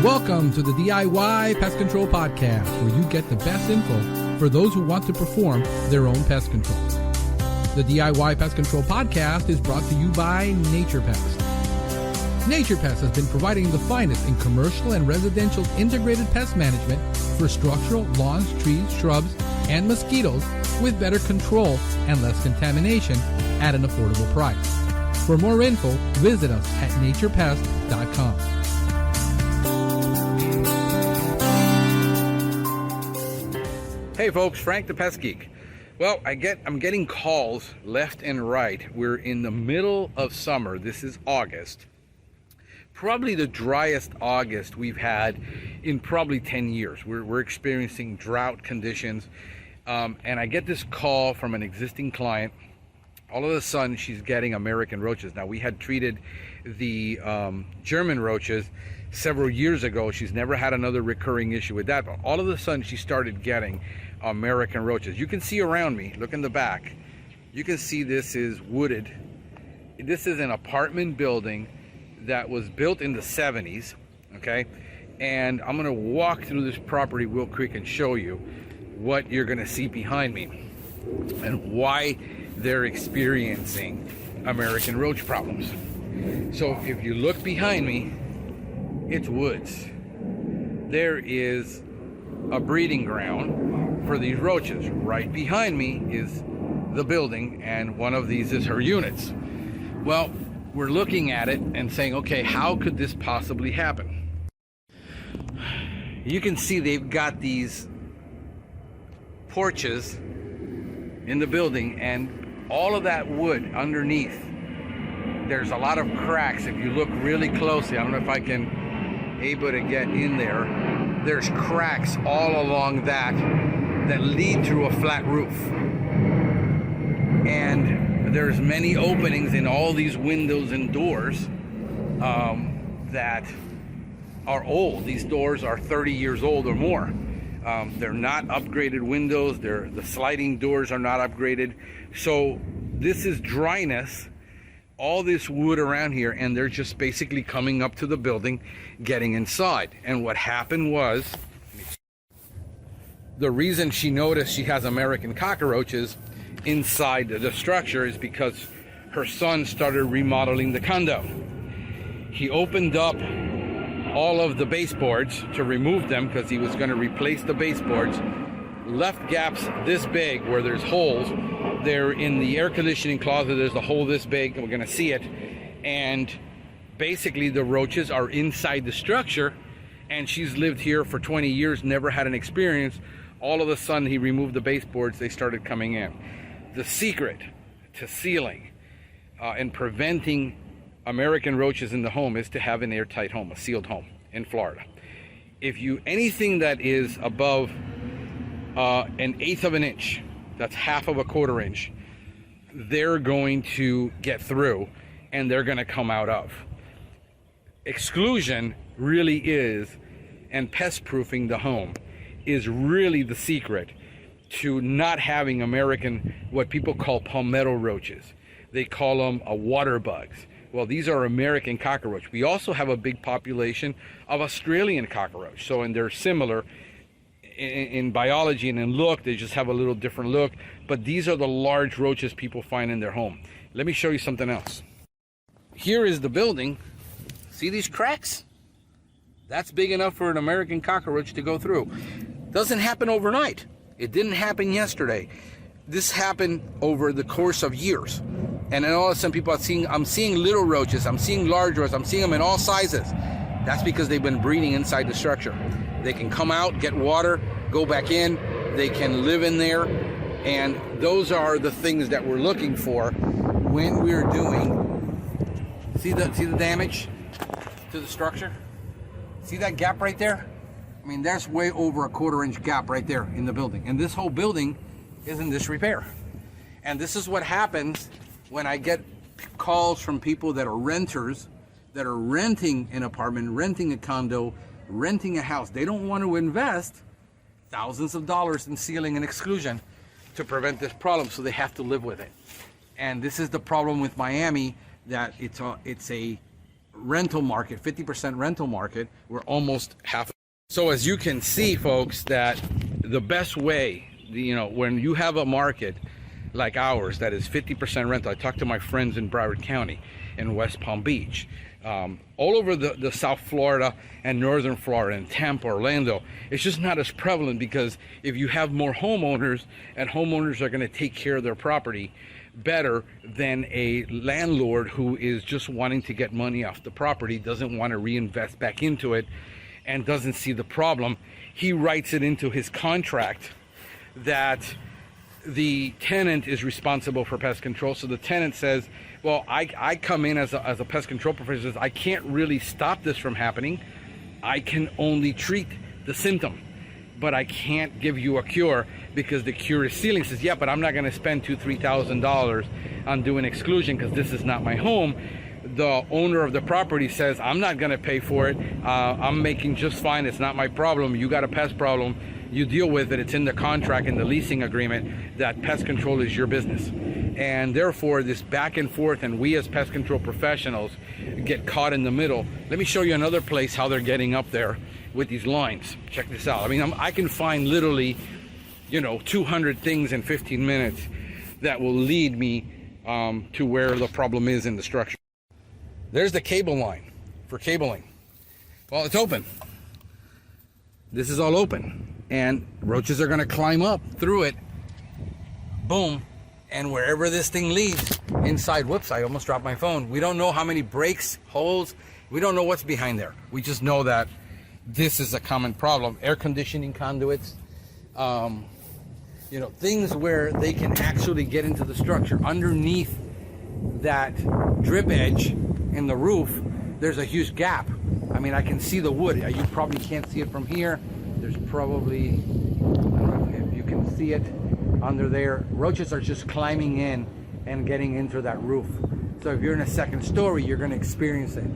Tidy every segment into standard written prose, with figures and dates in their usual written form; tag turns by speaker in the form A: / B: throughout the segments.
A: Welcome to the DIY Pest Control Podcast, where you get the best info for those who want to perform their own pest control. The DIY Pest Control Podcast is brought to you by Nature Pest. Nature Pest has been providing the finest in commercial and residential integrated pest management for structural, lawns, trees, shrubs, and mosquitoes with better control and less contamination at an affordable price. For more info, visit us at naturepest.com.
B: Hey folks, Frank the Pest Geek. Well, I'm getting calls left and right. We're in the middle of summer. This is August. Probably the driest August we've had in probably 10 years. We're experiencing drought conditions. And I get this call from an existing client. All of a sudden, she's getting American roaches. Now, we had treated the German roaches several years ago. She's never had another recurring issue with that. But all of a sudden, she started getting American roaches. You can see around me, look in the back. You can see this is wooded. This is an apartment building that was built in the 70s, okay? And I'm gonna walk through this property real quick and show you what you're gonna see behind me and why they're experiencing American roach problems. So if you look behind me, it's woods. There is a breeding ground for these roaches. Right behind me is the building, and one of these is her units. Well, we're looking at it and saying, okay, how could this possibly happen? You can see they've got these porches in the building, and all of that wood underneath, there's a lot of cracks. If you look really closely, I don't know if I can able to get in there, there's cracks all along that lead to a flat roof. And there's many openings in all these windows and doors that are old. These doors are 30 years old or more. They're not upgraded windows. The sliding doors are not upgraded. So this is dryness, all this wood around here, and they're just basically coming up to the building, getting inside. And what happened was, the reason she noticed she has American cockroaches inside the structure is because her son started remodeling the condo. He opened up all of the baseboards to remove them because he was going to replace the baseboards, left gaps this big where there's holes. They're in the air conditioning closet. There's a hole this big, and we're going to see it. And basically the roaches are inside the structure, and she's lived here for 20 years, never had an experience. All of a sudden he removed the baseboards, they started coming in. The secret to sealing and preventing American roaches in the home is to have an airtight home, a sealed home in Florida. If you, anything that is above an eighth of an inch, that's half of a quarter inch, they're going to get through and they're going to come out of. Exclusion really is, and pest proofing the home is really the secret to not having American, what people call palmetto roaches. They call them water bugs. Well, these are American cockroach. We also have a big population of Australian cockroach. So, and they're similar in biology and in look. They just have a little different look. But these are the large roaches people find in their home. Let me show you something else. Here is the building. See these cracks? That's big enough for an American cockroach to go through. Doesn't happen overnight. It didn't happen yesterday. This happened over the course of years. And then all of a sudden people are seeing, I'm seeing little roaches, I'm seeing large roaches, I'm seeing them in all sizes. That's because they've been breeding inside the structure. They can come out, get water, go back in, they can live in there. And those are the things that we're looking for when we're doing, see the damage to the structure? See that gap right there? I mean, there's way over a quarter inch gap right there in the building. And this whole building is in disrepair. And this is what happens when I get calls from people that are renters, that are renting an apartment, renting a condo, renting a house. They don't want to invest thousands of dollars in sealing and exclusion to prevent this problem, so they have to live with it. And this is the problem with Miami, that it's a rental market, 50% rental market. We're almost half. So as you can see, folks, that the best way, when you have a market like ours that is 50% rental, I talked to my friends in Broward County, in West Palm Beach, all over the South Florida and Northern Florida and Tampa, Orlando, it's just not as prevalent, because if you have more homeowners, and homeowners are going to take care of their property better than a landlord who is just wanting to get money off the property, doesn't want to reinvest back into it, and doesn't see the problem. He writes it into his contract that the tenant is responsible for pest control. So the tenant says, well, I come in as a pest control professional, says, I can't really stop this from happening. I can only treat the symptom, but I can't give you a cure, because the cure is sealing. Says, yeah, but I'm not going to spend $2,000-$3,000 on doing exclusion, because this is not my home. The owner of the property says, I'm not going to pay for it. I'm making just fine. It's not my problem. You got a pest problem. You deal with it. It's in the contract, in the leasing agreement, that pest control is your business. And therefore, this back and forth, and we as pest control professionals get caught in the middle. Let me show you another place how they're getting up there with these lines. Check this out. I mean, I can find literally, 200 things in 15 minutes that will lead me to where the problem is in the structure. There's the cable line for cabling. Well, it's open. This is all open. And roaches are going to climb up through it. Boom. And wherever this thing leads, inside, whoops, I almost dropped my phone. We don't know how many breaks, holes. We don't know what's behind there. We just know that this is a common problem. Air conditioning conduits, things where they can actually get into the structure. Underneath that drip edge in the roof, there's a huge gap. I mean, I can see the wood. You probably can't see it from here. There's probably, I don't know if you can see it under there. Roaches are just climbing in and getting into that roof. So if you're in a second story, you're going to experience it.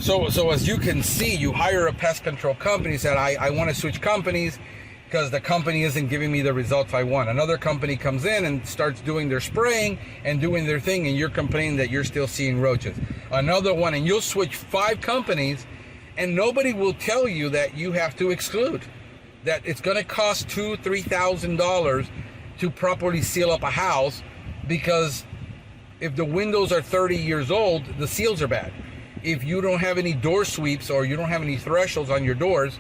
B: So as you can see, you hire a pest control company, said, I want to switch companies because the company isn't giving me the results I want. Another company comes in and starts doing their spraying and doing their thing, and you're complaining that you're still seeing roaches. Another one, and you'll switch 5 companies, and nobody will tell you that you have to exclude, that it's going to cost $2,000-$3,000 to properly seal up a house, because if the windows are 30 years old, the seals are bad. If you don't have any door sweeps or you don't have any thresholds on your doors,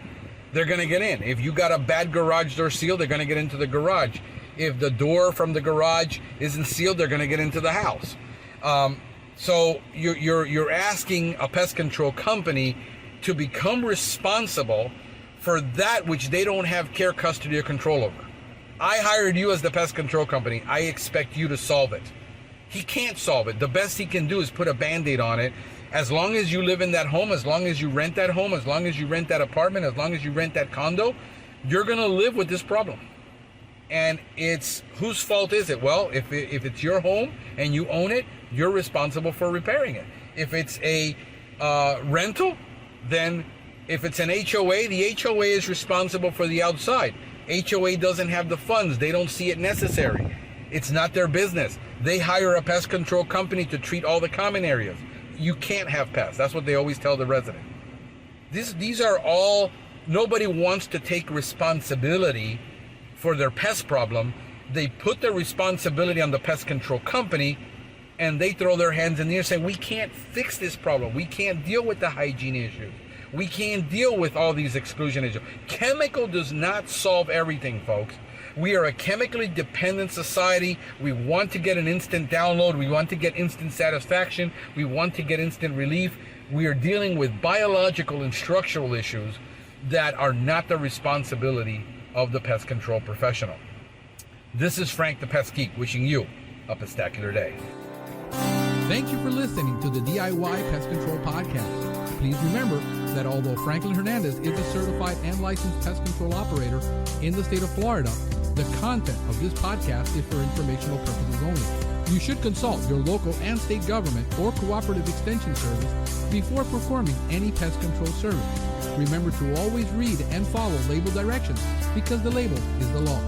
B: they're going to get in. If you got a bad garage door seal, they're going to get into the garage. If the door from the garage isn't sealed, they're going to get into the house. So you're asking a pest control company to become responsible for that which they don't have care, custody, or control over. I hired you as the pest control company. I expect you to solve it. He can't solve it. The best he can do is put a Band-Aid on it. As long as you live in that home, as long as you rent that home, as long as you rent that apartment, as long as you rent that condo, you're going to live with this problem. And it's, whose fault is it? Well, if it's your home and you own it, you're responsible for repairing it. If it's a rental, then if it's an HOA, the HOA is responsible for the outside. HOA doesn't have the funds. They don't see it necessary. It's not their business. They hire a pest control company to treat all the common areas. You can't have pests. That's what they always tell the resident. These are all, nobody wants to take responsibility for their pest problem. They put the responsibility on the pest control company, and they throw their hands in the air saying, we can't fix this problem. We can't deal with the hygiene issues. We can't deal with all these exclusion issues. Chemical does not solve everything, folks. We are a chemically dependent society. We want to get an instant download. We want to get instant satisfaction. We want to get instant relief. We are dealing with biological and structural issues that are not the responsibility of the pest control professional. This is Frank the Pest Geek wishing you a pestacular day.
A: Thank you for listening to the DIY Pest Control Podcast. Please remember that although Franklin Hernandez is a certified and licensed pest control operator in the state of Florida, the content of this podcast is for informational purposes only. You should consult your local and state government or cooperative extension service before performing any pest control service. Remember to always read and follow label directions, because the label is the law.